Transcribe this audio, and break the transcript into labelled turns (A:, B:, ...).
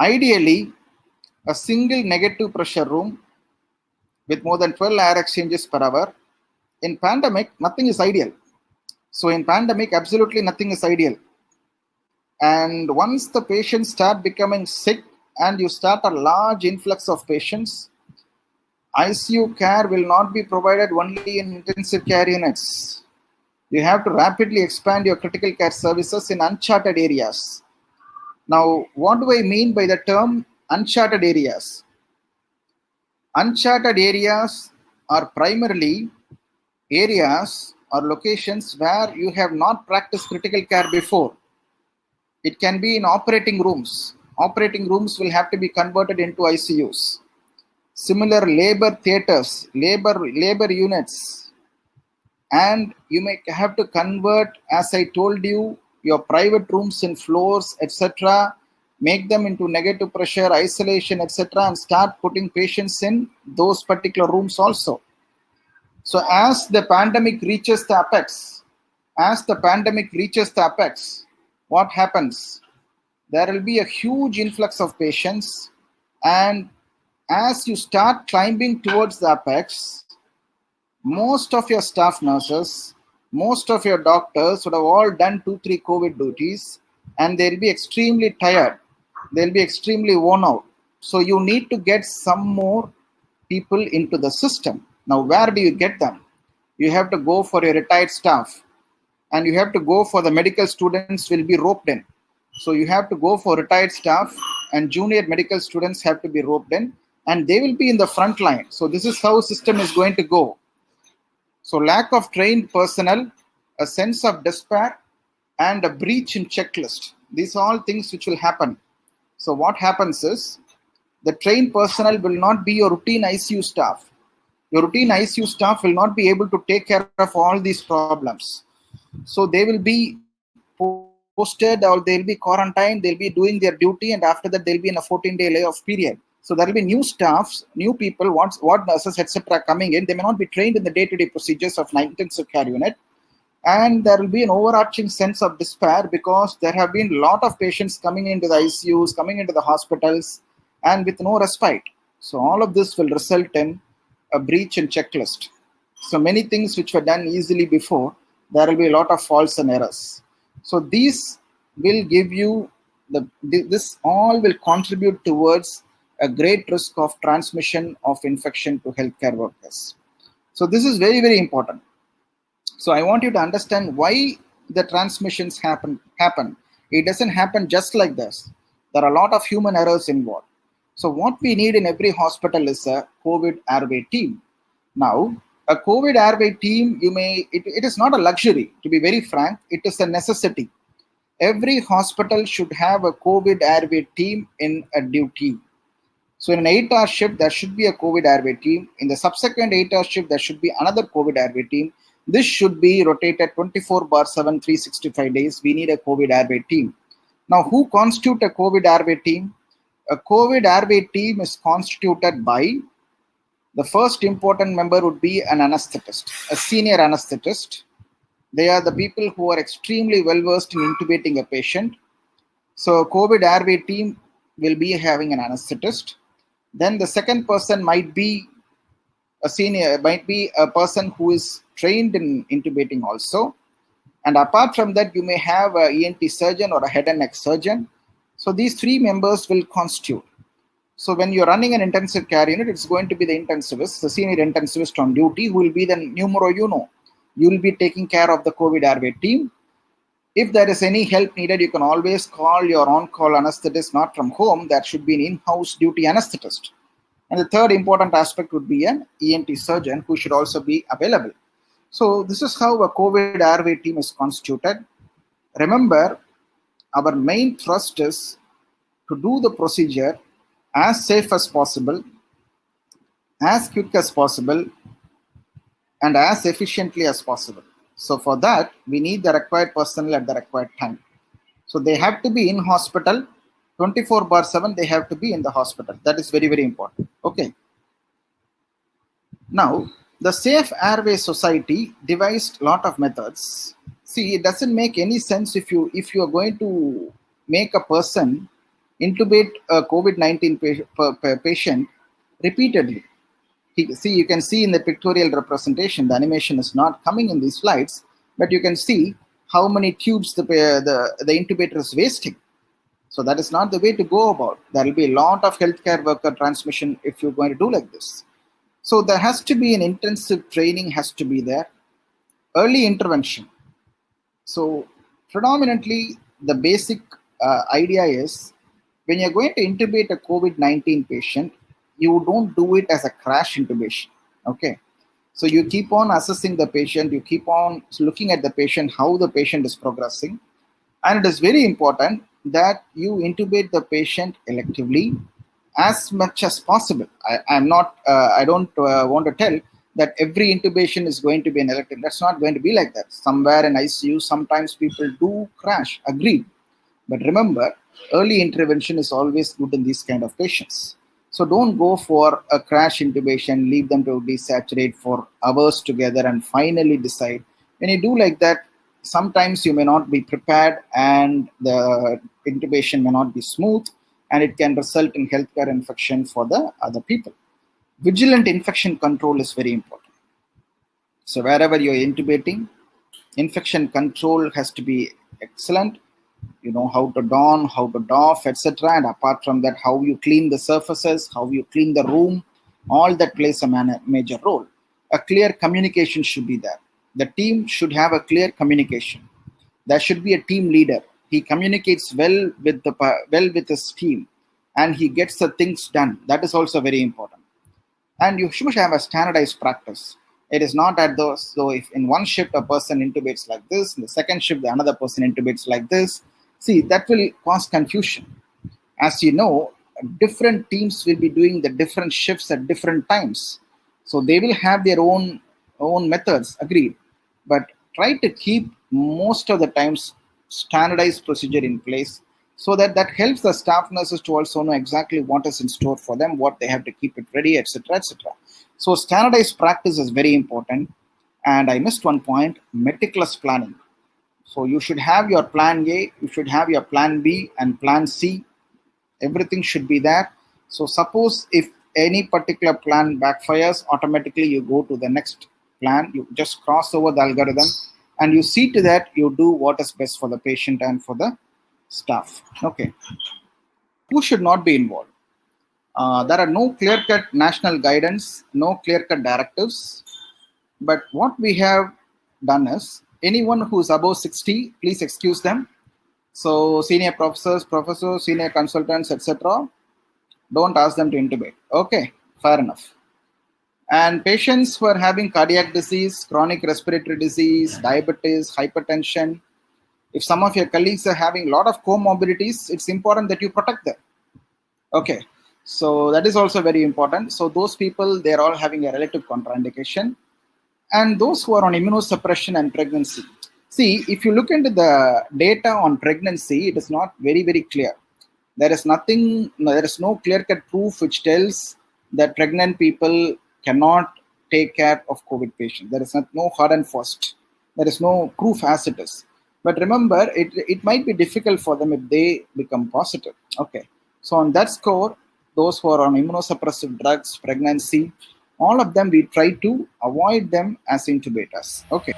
A: Ideally, a single negative pressure room with more than 12 air exchanges per hour. In pandemic, nothing is ideal. So in pandemic, absolutely nothing is ideal. And once the patients start becoming sick and you start a large influx of patients, ICU care will not be provided only in intensive care units. You have to rapidly expand your critical care services in uncharted areas. Now, what do I mean by the term uncharted areas? Uncharted areas are primarily areas or locations where you have not practiced critical care before. It can be in operating rooms. Operating rooms will have to be converted into ICUs. Similar labor theaters, labor units, and you may have to convert, as I told you, your private rooms in floors, etc., make them into negative pressure, isolation, etc., and start putting patients in those particular rooms also. So as the pandemic reaches the apex, what happens? There will be a huge influx of patients, and as you start climbing towards the apex, most of your staff nurses, most of your doctors would have all done 2-3 COVID duties, and they'll be extremely tired. They'll be extremely worn out. So you need to get some more people into the system. Now, where do you get them? You have to go for your retired staff, and you have to go for the medical students will be roped in. So you have to go for retired staff, and junior medical students have to be roped in, and they will be in the front line. So this is how system is going to go. So lack of trained personnel, a sense of despair, and a breach in checklist. These are all things which will happen. So what happens is, the trained personnel will not be your routine ICU staff. Your routine ICU staff will not be able to take care of all these problems. So they will be posted, or they'll be quarantined, they'll be doing their duty, and after that they'll be in a 14-day layoff period. So there will be new staffs, new people, what nurses, etc. coming in. They may not be trained in the day-to-day procedures of an intensive care unit. And there will be an overarching sense of despair because there have been a lot of patients coming into the ICUs, coming into the hospitals, and with no respite. So all of this will result in a breach in checklist. So many things which were done easily before, there will be a lot of faults and errors. So these will give you, this all will contribute towards a great risk of transmission of infection to healthcare workers. So this is very, very important. So I want you to understand why the transmissions happen. It doesn't happen just like this. There are a lot of human errors involved. So what we need in every hospital is a COVID airway team. Now, a COVID airway team, it is not a luxury, to be very frank, it is a necessity. Every hospital should have a COVID airway team in a duty. So in an 8-hour shift, there should be a COVID airway team. In the subsequent 8-hour shift, there should be another COVID airway team. This should be rotated 24/7, 365 days. We need a COVID airway team. Now, who constitute a COVID airway team? A COVID airway team is constituted by, the first important member would be an anesthetist, a senior anesthetist. They are the people who are extremely well versed in intubating a patient. So a COVID airway team will be having an anesthetist. Then the second person might be a person who is trained in intubating also. And apart from that, you may have a ENT surgeon or a head and neck surgeon. So these three members will constitute. So when you're running an intensive care unit, it's going to be the intensivist, the senior intensivist on duty, who will be the numero uno. You will be taking care of the COVID airway team. If there is any help needed, you can always call your on-call anesthetist, not from home. That should be an in-house duty anesthetist. And the third important aspect would be an ENT surgeon who should also be available. So this is how a COVID airway team is constituted. Remember, our main thrust is to do the procedure as safe as possible, as quick as possible, and as efficiently as possible. So for that, we need the required personnel at the required time. So they have to be in hospital 24/7. They have to be in the hospital. That is very, very important. Okay. Now, the Safe Airway Society devised a lot of methods. See, it doesn't make any sense if you are going to make a person intubate a COVID-19 patient repeatedly. See, you can see in the pictorial representation, the animation is not coming in these slides, but you can see how many tubes the intubator is wasting. So that is not the way to go about. There will be a lot of healthcare worker transmission if you're going to do like this. So there has to be an intensive training has to be there. Early intervention. So predominantly the basic idea is when you're going to intubate a COVID-19 patient, you don't do it as a crash intubation. Okay. So you keep on assessing the patient, you keep on looking at the patient, how the patient is progressing. And it is very important that you intubate the patient electively as much as possible. I don't want to tell that every intubation is going to be an elective. That's not going to be like that. Somewhere in ICU, sometimes people do crash, agreed. But remember, early intervention is always good in these kind of patients. So don't go for a crash intubation, leave them to desaturate for hours together and finally decide. When you do like that, sometimes you may not be prepared and the intubation may not be smooth and it can result in healthcare infection for the other people. Vigilant infection control is very important. So wherever you're intubating, infection control has to be excellent. You know how to don, how to doff, etc. And apart from that, how you clean the surfaces, how you clean the room, all that plays a major role. A clear communication should be there. The team should have a clear communication. There should be a team leader. He communicates well with his team, and he gets the things done. That is also very important. And you should have a standardized practice. It is not at those. So if in one shift a person intubates like this, in the second shift the another person intubates like this, see, that will cause confusion. As you know, different teams will be doing the different shifts at different times. So they will have their own methods, agreed. But try to keep most of the times standardized procedure in place so that helps the staff nurses to also know exactly what is in store for them, what they have to keep it ready, etc., etc. So standardized practice is very important. And I missed one point, meticulous planning. So you should have your plan A, you should have your plan B and plan C. Everything should be there. So suppose if any particular plan backfires, automatically you go to the next plan. You just cross over the algorithm and you see to that you do what is best for the patient and for the staff. Okay. Who should not be involved? There are no clear-cut national guidance, no clear-cut directives. But what we have done is, anyone who is above 60, please excuse them. So senior professors, senior consultants, etc., don't ask them to intubate. Okay, fair enough. And patients who are having cardiac disease, chronic respiratory disease, diabetes, hypertension, if some of your colleagues are having a lot of comorbidities, it's important that you protect them. Okay, so that is also very important. So those people, they're all having a relative contraindication. And those who are on immunosuppression and pregnancy. See, if you look into the data on pregnancy, it is not very, very clear. There is no clear-cut proof which tells that pregnant people cannot take care of COVID patients. There is no hard and fast. There is no proof as it is. But remember, it might be difficult for them if they become positive. Okay. So on that score, those who are on immunosuppressive drugs, pregnancy, all of them, we try to avoid them as intubators. Okay.